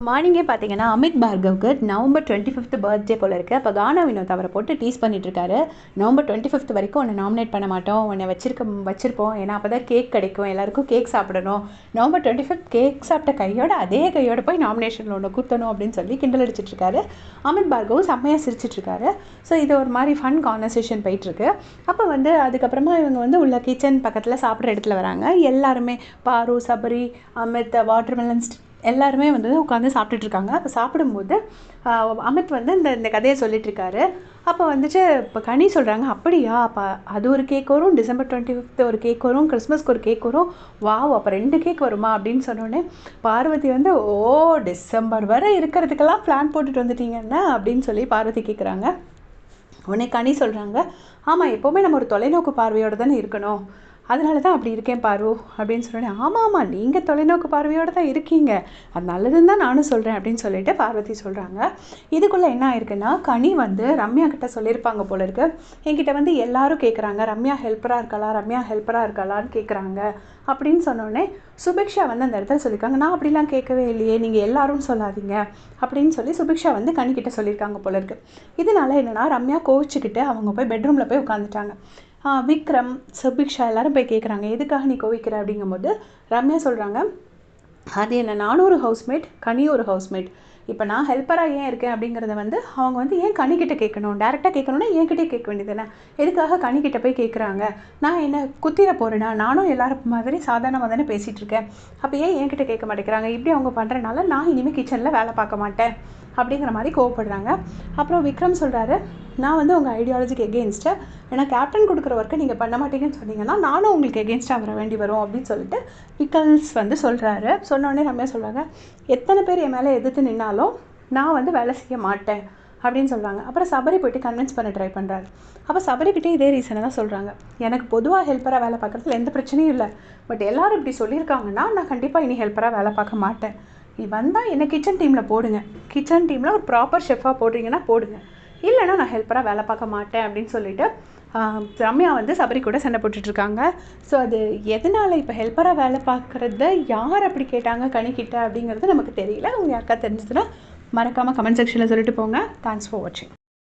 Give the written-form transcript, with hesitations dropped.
மார்னிங்கே பார்த்தீங்கன்னா, Amit பார்கவ்க்கு November 25th birthday போல இருக்கு. அப்போ கானா வினோத் அவரை போட்டு டீஸ் பண்ணிட்டு இருக்காரு. நவம்பர் 25th வரைக்கும் உன்னை நாமினேட் பண்ண மாட்டோம், உன்னை வச்சிருப்போம். ஏன்னா அப்போ தான் கேக் கிடைக்கும், எல்லாருக்கும் கேக் சாப்பிடணும். நவம்பர் 25th கேக் சாப்பிட்ட கையோட அதே கையோட போய் நாமினேஷனில் ஒன்று குத்தணும் அப்படின்னு சொல்லி கிண்டல் அடிச்சிட்டு இருக்காரு. அமித் பார்கவ் செம்மையாக சிரிச்சிட்டு இருக்காரு. ஸோ இது ஒரு மாதிரி ஃபன் கான்வர்சேஷன் போயிட்டுருக்கு. அப்போ அதுக்கப்புறமா இவங்க உள்ள கிச்சன் பக்கத்தில் சாப்பிட்ற இடத்துல வராங்க. எல்லாருமே பாரு, சபரி, அமித், வாட்டர்மெலன் எல்லாருமே உட்காந்து சாப்பிட்டுட்ருக்காங்க. அப்போ சாப்பிடும்போது அமித் இந்த கதையை சொல்லிட்டுருக்காரு. அப்போ இப்போ கனி சொல்கிறாங்க, அப்படியா, அப்போ அது ஒரு கேக் வரும், டிசம்பர் 25th ஒரு கேக் வரும், கிறிஸ்மஸ்க்கு ஒரு கேக் வரும், வாவ் அப்போ 2 கேக் வருமா அப்படின்னு சொன்னோடனே பார்வதி ஓ டிசம்பர் வரை இருக்கிறதுக்கெல்லாம் பிளான் போட்டுட்டு வந்துட்டீங்கன்னா அப்படின்னு சொல்லி பார்வதி கேட்குறாங்க. உடனே கனி சொல்கிறாங்க, ஆமாம் எப்போவுமே நம்ம ஒரு தொலைநோக்கு பார்வையோடு தானே இருக்கணும், அதனால தான் அப்படி இருக்கேன் பாரு அப்படின்னு சொன்னேன். ஆமாம் நீங்கள் தொலைநோக்கு பார்வையோடு தான் இருக்கீங்க, அது நல்லதுன்னு தான் நானும் சொல்கிறேன் அப்படின்னு சொல்லிட்டு பார்வதி சொல்கிறாங்க. இதுக்குள்ளே என்ன ஆயிருக்குன்னா, கனி ரம்யா கிட்ட சொல்லியிருப்பாங்க போல இருக்கு. என்கிட்ட எல்லாரும் கேட்குறாங்க, ரம்யா ஹெல்ப்பராக இருக்காளான்னு கேட்குறாங்க அப்படின்னு சொன்னோடனே சுபிக்ஷா அந்த இடத்துல சொல்லியிருக்காங்க, நான் அப்படிலாம் கேட்கவே இல்லையே, நீங்கள் எல்லாரும் சொல்லாதீங்க அப்படின்னு சொல்லி சுபிக்ஷா கனிக்கிட்ட சொல்லியிருக்காங்க போல இருக்கு. இதனால என்னென்னா, ரம்யா கோவிச்சுக்கிட்டு அவங்க போய் பெட்ரூமில் போய் உட்காந்துட்டாங்க. விக்ரம், சுபிக்ஷா எல்லாரும் போய் கேட்குறாங்க, எதுக்காக நீ கோவிக்கிற அப்படிங்கும்போது ரம்யா சொல்கிறாங்க, அது என்ன, நானும் ஒரு ஹவுஸ்மேட், கனியும் ஒரு ஹவுஸ்மேட், இப்போ நான் ஹெல்ப்பராக ஏன் இருக்கேன் அப்படிங்கிறத அவங்க ஏன் கனிக்கிட்ட கேட்கணும், டேரெக்டாக கேட்கணுன்னா என்கிட்டே கேட்க வேண்டியதுதானே, எதுக்காக கனிக்கிட்ட போய் கேட்குறாங்க, நான் என்ன குத்திர போகிறேன்னா, நானும் எல்லாரும் மாதிரி சாதாரணமாக தானே பேசிகிட்டு இருக்கேன், அப்போ ஏன் என்கிட்ட கேட்க மாட்டேங்கிறாங்க, இப்படி அவங்க பண்ணுறனால நான் இனிமேல் கிச்சனில் வேலை பார்க்க மாட்டேன் அப்படிங்கிற மாதிரி கோவப்படுறாங்க. அப்புறம் விக்ரம் சொல்கிறாரு, நான் உங்கள் ஐடியாலஜிக்கு எகெயின்ஸ்ட்டு, ஏன்னா கேப்டன் கொடுக்குற ஒர்க்கை நீங்கள் பண்ண மாட்டீங்கன்னு சொன்னீங்கன்னா நானும் உங்களுக்கு எகெயின்ஸ்டாக வர வேண்டி வரும் அப்படின்னு சொல்லிட்டு விக்கல்ஸ் சொல்கிறாரு. சொன்னோடனே ரம்யா சொல்கிறாங்க, எத்தனை பேர் என் மேலே எதிர்த்து நின்னாலும் நான் வேலை செய்ய மாட்டேன் அப்படின்னு சொல்கிறாங்க. அப்புறம் சபரி போய்ட்டு கன்வின்ஸ் பண்ண ட்ரை பண்ணுறாரு. அப்போ சபரிக்கிட்டே இதே ரீசனை தான் சொல்கிறாங்க, எனக்கு பொதுவாக ஹெல்ப்பராக வேலை பார்க்குறதுல எந்த பிரச்சனையும் இல்லை, பட் எல்லோரும் இப்படி சொல்லியிருக்காங்கன்னா நான் கண்டிப்பாக இனி ஹெல்ப்பராக வேலை பார்க்க மாட்டேன், நீ வந்தால் என்னை கிச்சன் டீமில் போடுங்க, கிச்சன் டீமில் ஒரு ப்ராப்பர் ஷெஃபாக போடுறீங்கன்னா போடுங்க, இல்லைனா நான் ஹெல்ப்பராக வேலை பார்க்க மாட்டேன் அப்படின்னு சொல்லிட்டு ரம்யா சபரி கூட சண்டை போட்டுட்ருக்காங்க. ஸோ அது எதனால் இப்போ ஹெல்ப்பராக வேலை பார்க்குறத யார் அப்படி கேட்டாங்க கனிக்கிட்ட அப்படிங்கிறது நமக்கு தெரியல. அவங்க யாருக்கா தெரிஞ்சதுன்னா மறக்காமல் கமெண்ட் செக்ஷனில் சொல்லிட்டு போங்க. தேங்க்ஸ் ஃபார் வாட்சிங்.